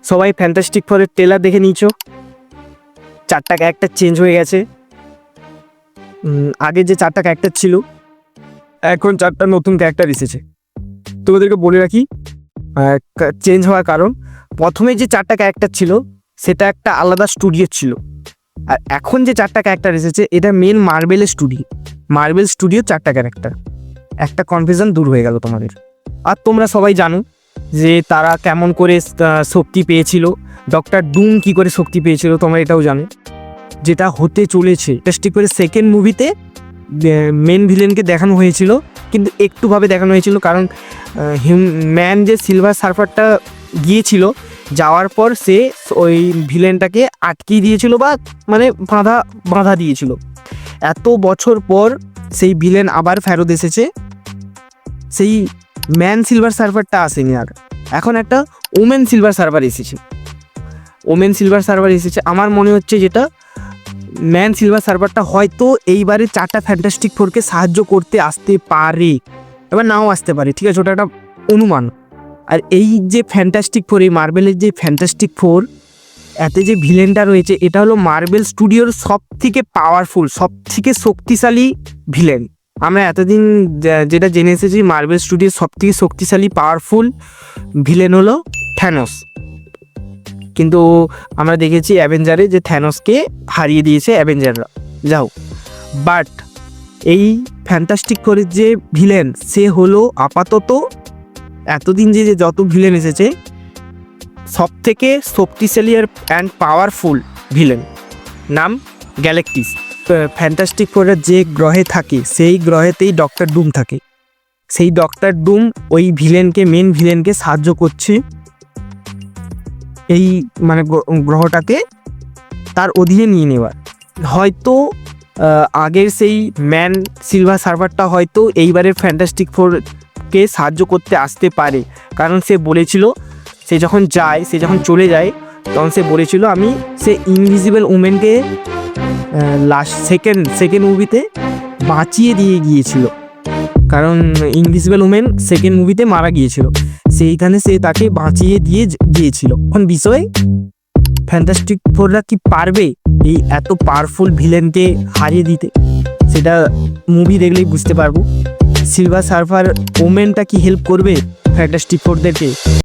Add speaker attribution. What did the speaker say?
Speaker 1: সবাই ফ্যান্টাস্টিক ফোরের ট্রেলার দেখে নিয়েছো। 4টা ক্যারেক্টার চেঞ্জ হয়ে গেছে। আগে যে 4টা ক্যারেক্টার ছিল, এখন 4টা নতুন ক্যারেক্টার এসেছে। তোমাদেরকে বলে রাখি চেঞ্জ হওয়ার কারণ, প্রথমে যে 4টা ক্যারেক্টার ছিল সেটা একটা আলাদা স্টুডিও ছিল, আর এখন যে 4টা ক্যারেক্টার এসেছে এটা মেন মার্বেলের মার্বেল স্টুডিও 4টা ক্যারেক্টার। একটা কনফিউশন দূর হয়ে গেল তোমাদের। আর তোমরা সবাই জানো যে তারা কেমন করে শক্তি পেয়েছিল, ডক্টর ডুম কি করে শক্তি পেয়েছিল, তোমরা এটাও জানো। যেটা হতে চলেছে ফ্যান্টাস্টিক ফোরের সেকেন্ড মুভিতে মেন ভিলেনকে দেখানো হয়েছিল, কিন্তু একটুভাবে দেখানো হয়েছিল, কারণ ম্যান যে সিলভার সার্ফারটা গিয়েছিল, যাওয়ার পর সে ওই ভিলেনটাকে আটকিয়ে দিয়েছিল, বা মানে বাঁধা দিয়েছিল। এত বছর পর সেই ভিলেন আবার ফেরত এসেছে। সেই ম্যান সিলভার সার্ভারটা আসেনি, আর এখন একটা ওমেন সিলভার সার্ভার এসেছে। আমার মনে হচ্ছে যেটা ম্যান সিলভার সার্ভারটা হয়তো এইবারে 4টা ফ্যান্টাস্টিক ফোরকে সাহায্য করতে আসতে পারে, এবার নাও আসতে পারে, ঠিক আছে, ওটা একটা অনুমান। আর এই যে ফ্যান্টাস্টিক ফোর, এই মার্বেলের যে ফ্যান্টাস্টিক ফোর, এতে যে ভিলেনটা রয়েছে এটা হলো মার্বেল স্টুডিওর সব থেকে পাওয়ারফুল, সব থেকে শক্তিশালী ভিলেন। আমরা এতদিন যেটা জেনে এসেছি, মার্বেল স্টুডিওর সব থেকে শক্তিশালী পাওয়ারফুল ভিলেন হলো থ্যানোস, কিন্তু আমরা দেখেছি অ্যাভেঞ্জারে যে থ্যানোসকে হারিয়ে দিয়েছে অ্যাভেঞ্জাররা। যাও, বাট এই ফ্যান্টাস্টিক ফোরের যে ভিলেন সে হলো আপাতত এতদিন যে যত ভিলেন এসেছে সব থেকে শক্তিশালী অ্যান্ড পাওয়ারফুল ভিলেন, নাম গ্যালাক্টিস। ফ্যান্টাস্টিক ফোরের যে গ্রহে থাকে সেই গ্রহেতেই ডক্টর ডুম থাকে। সেই ডক্টর ডুম ওই মেন ভিলেনকে সাহায্য করছে এই মানে গ্রহটাকে তার অধীনে নিয়ে নেওয়ার। হয়তো আগের সেই ম্যান সিলভার সার্ভারটা হয়তো এইবারের ফ্যান্টাস্টিক ফোরকে সাহায্য করতে আসতে পারে, কারণ সে বলেছিল, সে যখন চলে যায় তখন সে বলেছিল আমি সে ইনভিজিবল উমেনকে লাস্ট সেকেন্ড মুভিতে বাঁচিয়ে দিয়ে গিয়েছিল, কারণ ইনভিজিবল উমেন সেকেন্ড মুভিতে মারা গিয়েছিল, সেইখানে সে তাকে বাঁচিয়ে দিয়ে গিয়েছিল। এখন বিষয় ফ্যান্টাস্টিক ফোররা কি পারবে এই এত পাওয়ারফুল ভিলেনকে হারিয়ে দিতে, সেটা মুভি দেখলেই বুঝতে পারবো। সিলভার সার্ফার ওমেনটা কি হেল্প করবে ফ্যান্টাস্টিক ফোরদেরকে?